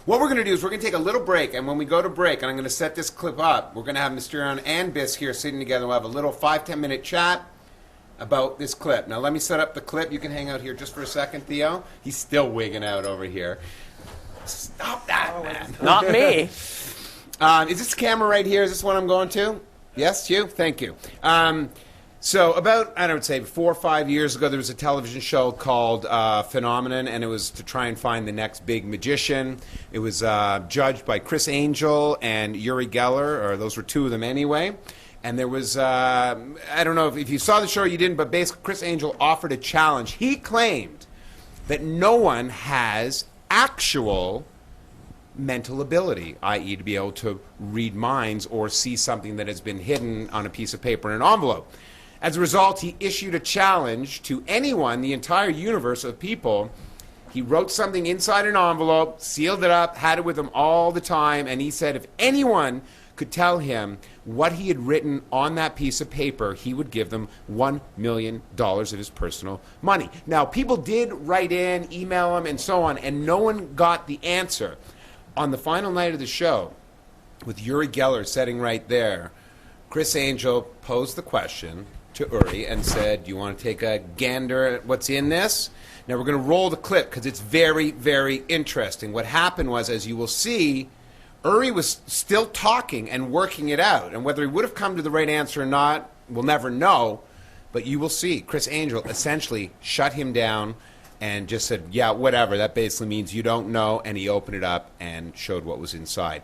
What we're going to do is we're going to take a little break, and when we go to break, and I'm going to set this clip up, we're going to have Mysterion and Biss here sitting together. We'll have a little 5-10 minute chat about this clip. Now, let me set up the clip. You can hang out here just for a second, Theo. He's still wigging out over here. Stop that, man. Not me. Is this camera right here? Is this what I'm going to? Yes, you? Thank you. So about, I would say, 4 or 5 years ago, there was a television show called Phenomenon, and it was to try and find the next big magician. It was judged by Criss Angel and Uri Geller, or those were two of them anyway. And there was, I don't know if you saw the show or you didn't, but basically Criss Angel offered a challenge. He claimed that no one has actual mental ability, i.e. to be able to read minds or see something that has been hidden on a piece of paper in an envelope. As a result, he issued a challenge to anyone, the entire universe of people. He wrote something inside an envelope, sealed it up, had it with him all the time, and he said if anyone could tell him what he had written on that piece of paper, he would give them $1 million of his personal money. Now, people did write in, email him, and so on, and no one got the answer. On the final night of the show, with Uri Geller sitting right there, Criss Angel posed the question to Uri and said, do you want to take a gander at what's in this? Now we're going to roll the clip because it's very, very interesting. What happened was, as you will see, Uri was still talking and working it out. And whether he would have come to the right answer or not, we'll never know. But you will see, Criss Angel essentially shut him down and just said, yeah, whatever. That basically means you don't know. And he opened it up and showed what was inside.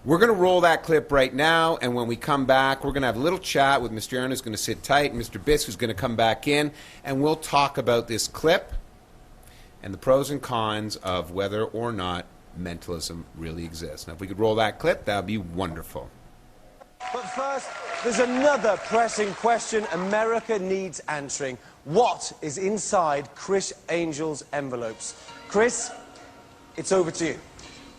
We're going to roll that clip right now, and when we come back, we're going to have a little chat with Mysterion, who's going to sit tight, and Mr. Biss, who's going to come back in, and we'll talk about this clip and the pros and cons of whether or not mentalism really exists. Now, if we could roll that clip, that would be wonderful. But first, there's another pressing question America needs answering. What is inside Criss Angel's envelopes? Chris, it's over to you.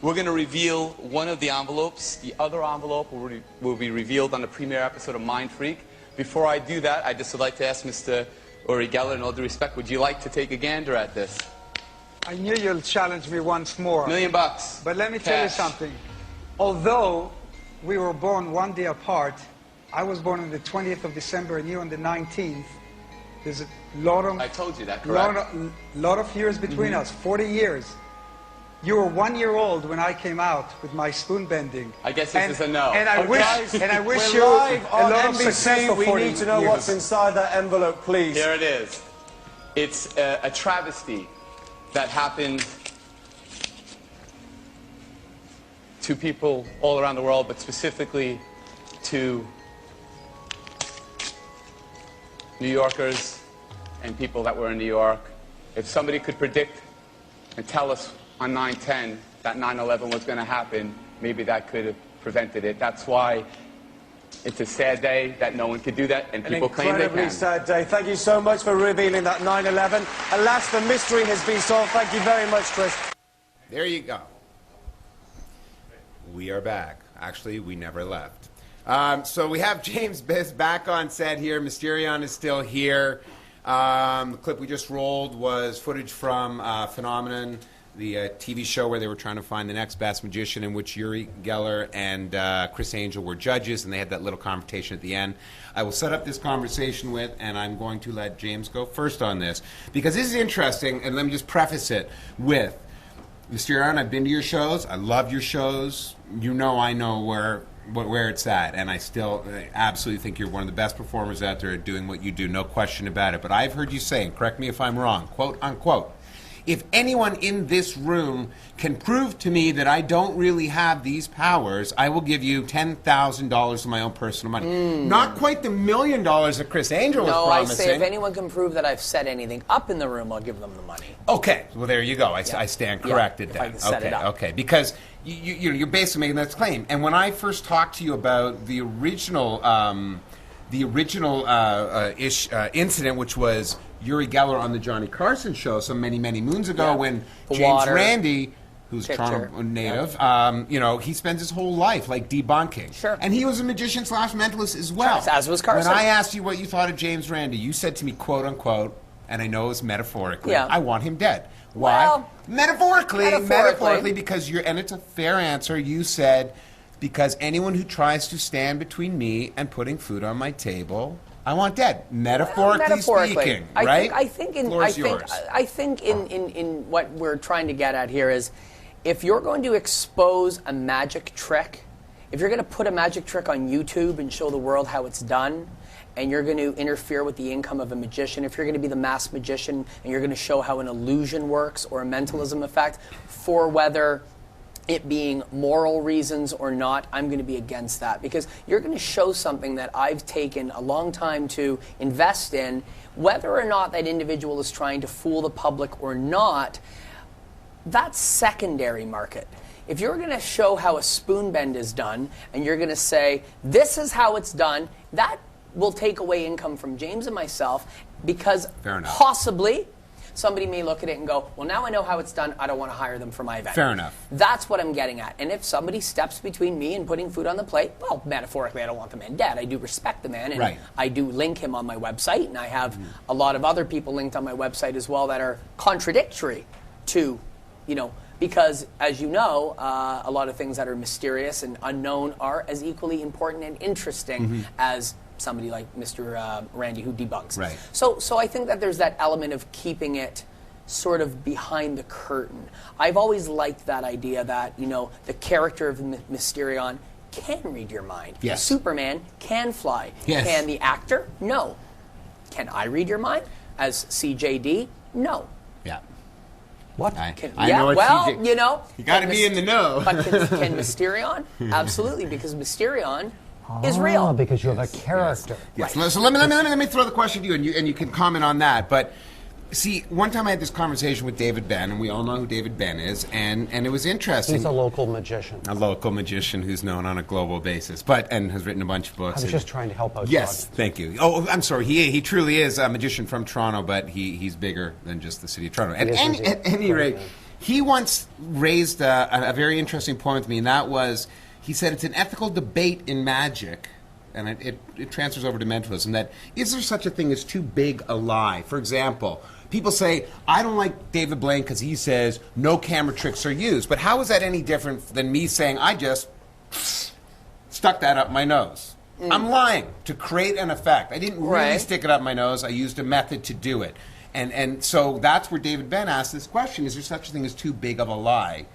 We're going to reveal one of the envelopes. The other envelope will be revealed on the premiere episode of Mind Freak. Before I do that, I just would like to ask Mr. Uri Geller, in all due respect, would you like to take a gander at this? I knew you'll challenge me once more. $1 million. But let me tell you something. Although we were born one day apart, I was born on the 20th of December and you on the 19th. There's a lot of... I told you that, correct? Lot of years between us, 40 years. You were 1 year old when I came out with my spoon bending. I guess this is a no. And I wish you live a lot on of success NBC. for 40 We need to know years. what's inside that envelope, please. Here it is. It's a travesty that happened to people all around the world, but specifically to New Yorkers and people that were in New York. If somebody could predict and tell us on 9/10 that 9/11 was going to happen, maybe that could have prevented it. That's why it's a sad day that no one could do that, and people claim they can. An incredibly sad day. Thank you so much for revealing that 9/11. Alas, the mystery has been solved. Thank you very much, Chris. There you go. We are back. Actually, we never left. So we have James Biss back on set here. Mysterion is still here. The clip we just rolled was footage from Phenomenon, the TV show where they were trying to find the next best magician, in which Uri Geller and Criss Angel were judges, and they had that little confrontation at the end. I will set up this conversation with, and I'm going to let James go first on this, because this is interesting, and let me just preface it with, Mysterion, I've been to your shows. I love your shows. You know I know where it's at, and I still absolutely think you're one of the best performers out there doing what you do, no question about it. But I've heard you say, and correct me if I'm wrong, quote unquote, if anyone in this room can prove to me that I don't really have these powers, I will give you $10,000 of my own personal money. Not quite the $1 million that Criss Angel was promising. No, I say if anyone can prove that I've set anything up in the room, I'll give them the money. Okay, well there you go. I stand corrected if then. I can set it up. Okay, because you're basically making that claim. And when I first talked to you about the original incident, which was Uri Geller on the Johnny Carson show so many, many moons ago, when James Randi, who's Toronto native, you know, he spends his whole life like debunking. Sure. And he was a magician / mentalist as well. As was Carson. When I asked you what you thought of James Randi, you said to me, quote unquote, and I know it's metaphorically, I want him dead. Why? Well, metaphorically, because and it's a fair answer. You said, because anyone who tries to stand between me and putting food on my table, I want dead. Metaphorically speaking, right? I think in what we're trying to get at here is, if you're going to expose a magic trick, if you're going to put a magic trick on YouTube and show the world how it's done, and you're going to interfere with the income of a magician, if you're going to be the mass magician and you're going to show how an illusion works or a mentalism effect, for whether it being moral reasons or not, I'm going to be against that, because you're going to show something that I've taken a long time to invest in, whether or not that individual is trying to fool the public or not. That's secondary market. If you're going to show how a spoon bend is done and you're going to say, this is how it's done, that will take away income from James and myself, because possibly somebody may look at it and go, well, now I know how it's done, I don't want to hire them for my event. Fair enough. That's what I'm getting at. And if somebody steps between me and putting food on the plate, well, metaphorically, I don't want the man dead. I do respect the man, and I do link him on my website, and I have a lot of other people linked on my website as well that are contradictory to, because, as you know, a lot of things that are mysterious and unknown are as equally important and interesting as somebody like Mr. Randy, who debunks. Right. So I think that there's that element of keeping it sort of behind the curtain. I've always liked that idea that, the character of Mysterion can read your mind. Yes. Superman can fly. Yes. Can the actor? No. Can I read your mind as CJD? No. Yeah. What? I know what CJ... You got to be in the know. But can Mysterion? Absolutely, because Mysterion is real. Because you have a character. Yes. Right. So let me throw the question to you, and you can comment on that. But see, one time I had this conversation with David Ben, and we all know who David Ben is, and it was interesting. He's a local magician. A local magician who's known on a global basis, and has written a bunch of books. I was just trying to help out. Yes, thank you. Oh, I'm sorry. He truly is a magician from Toronto, but he's bigger than just the city of Toronto. At any rate, he once raised a very interesting point with me, and that was, he said it's an ethical debate in magic, and it transfers over to mentalism, that is there such a thing as too big a lie? For example, people say, I don't like David Blaine because he says no camera tricks are used. But how is that any different than me saying I just stuck that up my nose? I'm lying to create an effect. I didn't really stick it up my nose. I used a method to do it. And so that's where David Ben asked this question, is there such a thing as too big of a lie?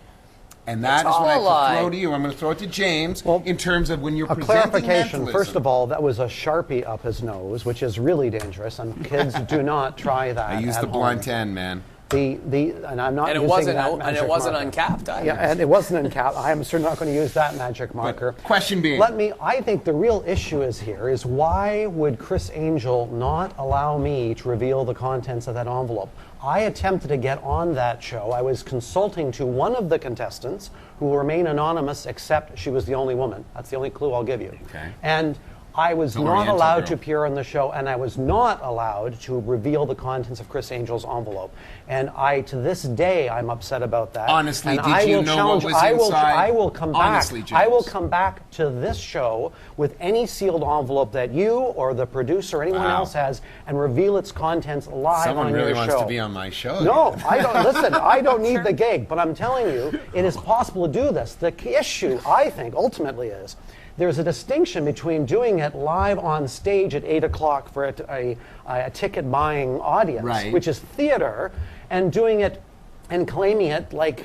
And that is what I throw to you. I'm going to throw it to James in terms of when you're presenting clarification. mentalism. First of all, that was a Sharpie up his nose, which is really dangerous, and kids do not try that. I used the blunt end, man. And I'm not and it using wasn't that magic and it wasn't marker. Uncapped either. Yeah, and it wasn't uncapped. I am certainly not going to use that magic marker. But question being, I think the real issue is why would Criss Angel not allow me to reveal the contents of that envelope? I attempted to get on that show. I was consulting to one of the contestants, who will remain anonymous, except she was the only woman. That's the only clue I'll give you. Okay. And I was not allowed to appear on the show, and I was not allowed to reveal the contents of Criss Angel's envelope. And to this day, I'm upset about that. Honestly, and did you know what was inside? I will come back. Honestly, James. I will come back to this show with any sealed envelope that you or the producer or anyone else has, and reveal its contents live on your show. Someone really wants to be on my show. No, I don't. Listen, I don't need the gig, but I'm telling you, it is possible to do this. The issue, I think, ultimately is, there's a distinction between doing it live on stage at 8 o'clock for a ticket-buying audience, which is theater, and doing it and claiming it like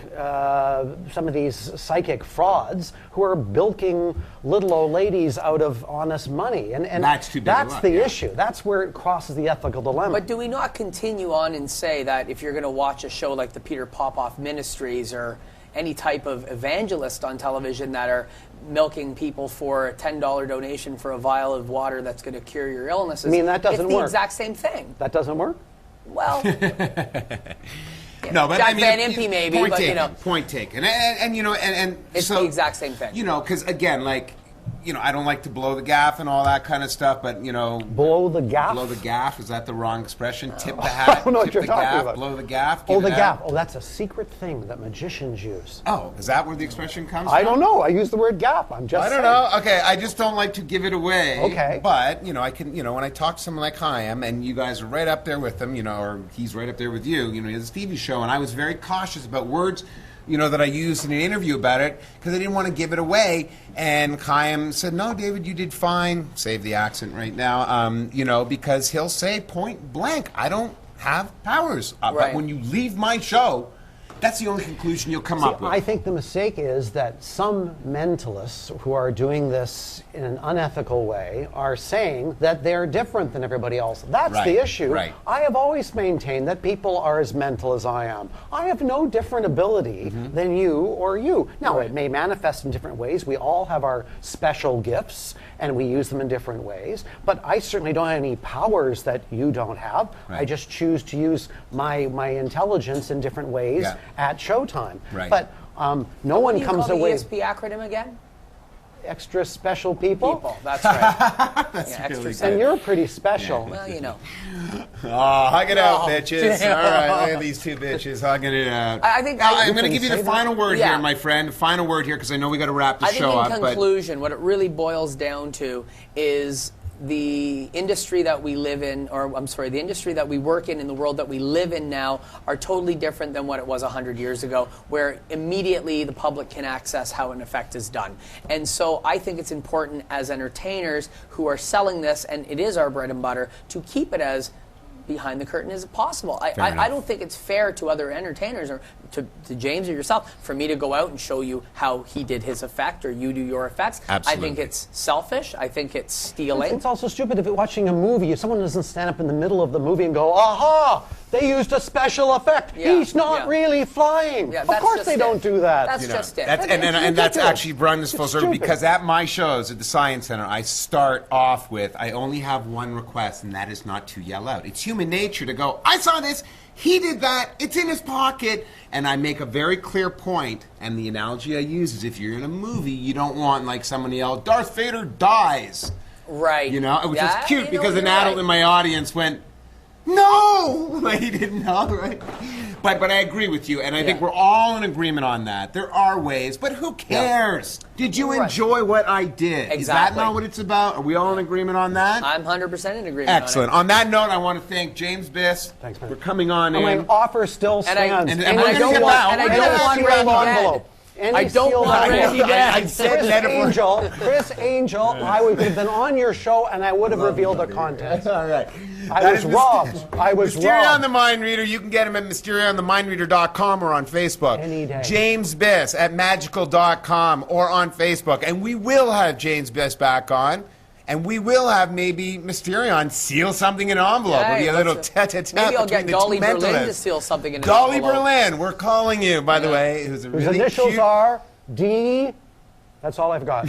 some of these psychic frauds who are bilking little old ladies out of honest money. And that's too big that's the issue. That's where it crosses the ethical dilemma. But do we not continue on and say that if you're going to watch a show like the Peter Popoff Ministries or any type of evangelist on television that are milking people for a $10 donation for a vial of water that's going to cure your illnesses, I mean, that doesn't work. It's the exact same thing. That doesn't work? Well, no, but Jack I mean, Van Impe maybe, point but taken, point taken, and it's so the exact same thing. Because again, like you know, I don't like to blow the gaff and all that kind of stuff, but, you know... Blow the gaff? Blow the gaff, is that the wrong expression? Tip the hat, I don't know what tip you're the talking gaff, about. blow the gaff, Oh, give the it gaff. out. Oh, that's a secret thing that magicians use. Oh, is that where the expression comes I from? don't know. I use the word gaff. I'm just I don't know. Okay, I just don't like to give it away. Okay. But, you know, I can, you know, when I talk to someone like Chaim, and you guys are right up there with him, you know, or he's right up there with you, he has a TV show, and I was very cautious about words, you know, that I used in an interview about it, because I didn't want to give it away. And Chaim said, no, David, you did fine. Save the accent right now. You know, because he'll say point blank, I don't have powers. Right. But when you leave my show, that's the only conclusion you'll come up with. I think the mistake is that some mentalists who are doing this in an unethical way are saying that they're different than everybody else. That's Right, the issue. right. I have always maintained that people are as mental as I am. I have no different ability than you or you. Now, it may manifest in different ways. We all have our special gifts, and we use them in different ways. But I certainly don't have any powers that you don't have. Right. I just choose to use my intelligence in different ways at Showtime. Right. But no one comes away. What do you call the ESP acronym again? Extra special people. That's right. That's Yeah, extra really special. And you're pretty special. Well, you know. Oh, hug it out, Oh, bitches. damn. All right, look at these two bitches hugging it out. I think I'm going to can give you the say that. final word Yeah. here, my friend. Final word here, because I know we got to wrap the I think show in up. conclusion, what it really boils down to is the industry that we live in, or I'm sorry, the industry that we work in the world that we live in now are totally different than what it was 100 years ago, where immediately the public can access how an effect is done. And so I think it's important as entertainers who are selling this, and it is our bread and butter, to keep it as behind the curtain as possible. I don't think it's fair to other entertainers or to James or yourself for me to go out and show you how he did his effect or you do your effects. Absolutely. I think it's selfish. I think it's stealing. It's also stupid if you're watching a movie, someone doesn't stand up in the middle of the movie and go, aha, they used a special effect. Yeah, He's not yeah. really flying. Yeah, of that's course just they it. don't do that. That's just it. That's, and that's ridiculous. actually brought this full It's circle, stupid. because at my shows at the Science Center, I start off with, I only have one request, and that is not to yell out. It's human nature to go, I saw this, he did that, it's in his pocket, and I make a very clear point, and the analogy I use is if you're in a movie, you don't want like someone yell, Darth Vader dies. Right. You know, which Yeah, was cute you know, because an you're adult right. in my audience went, no! Like, he didn't know, right? But I agree with you, and I think Yeah. we're all in agreement on that. There are ways, but who cares? Did you Right. enjoy what I did? Is that Exactly. not what it's about? Are we all in agreement on that? I'm 100% in agreement. Excellent. On On that note, I want to thank James Biss Thanks, man. for coming on And my in. offer still And I- stands. and it. And we're I gonna don't get want, out. and I We're don't gonna want sealed Randy dead. envelope. Any I don't sealed want Randy envelope. dead. I said Chris that it was- Angel, I would have been on your show and I would have revealed the contents. All right. I That was is robbed. I was Mysterion robbed. the Mind Reader. You can get him at MysterionTheMindReader.com or on Facebook. Any day. James Biss at Magical.com or on Facebook. And we will have James Biss back on. And we will have maybe Mysterion seal something in an envelope. It'll be a little tete-a-tete Maybe I'll between get the Dolly two Berlin to mentalists. seal something in an Dolly envelope. Berlin, we're calling you, by the way. Who's a Whose really initials cute... are D. That's all I've got.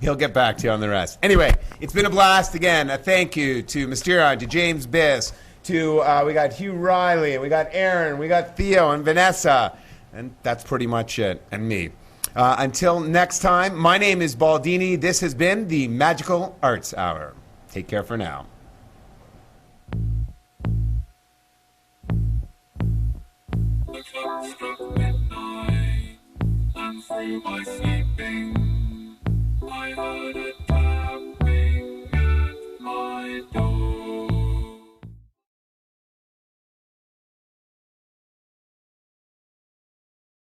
He'll get back to you on the rest. Anyway, it's been a blast again. A thank you to Mysterion, to James Biss, to we got Hugh Riley, we got Aaron, we got Theo and Vanessa, and that's pretty much it. And me. Until next time, my name is Baldini. This has been the Magical Arts Hour. Take care for now. The clock struck midnight, and through my sleeping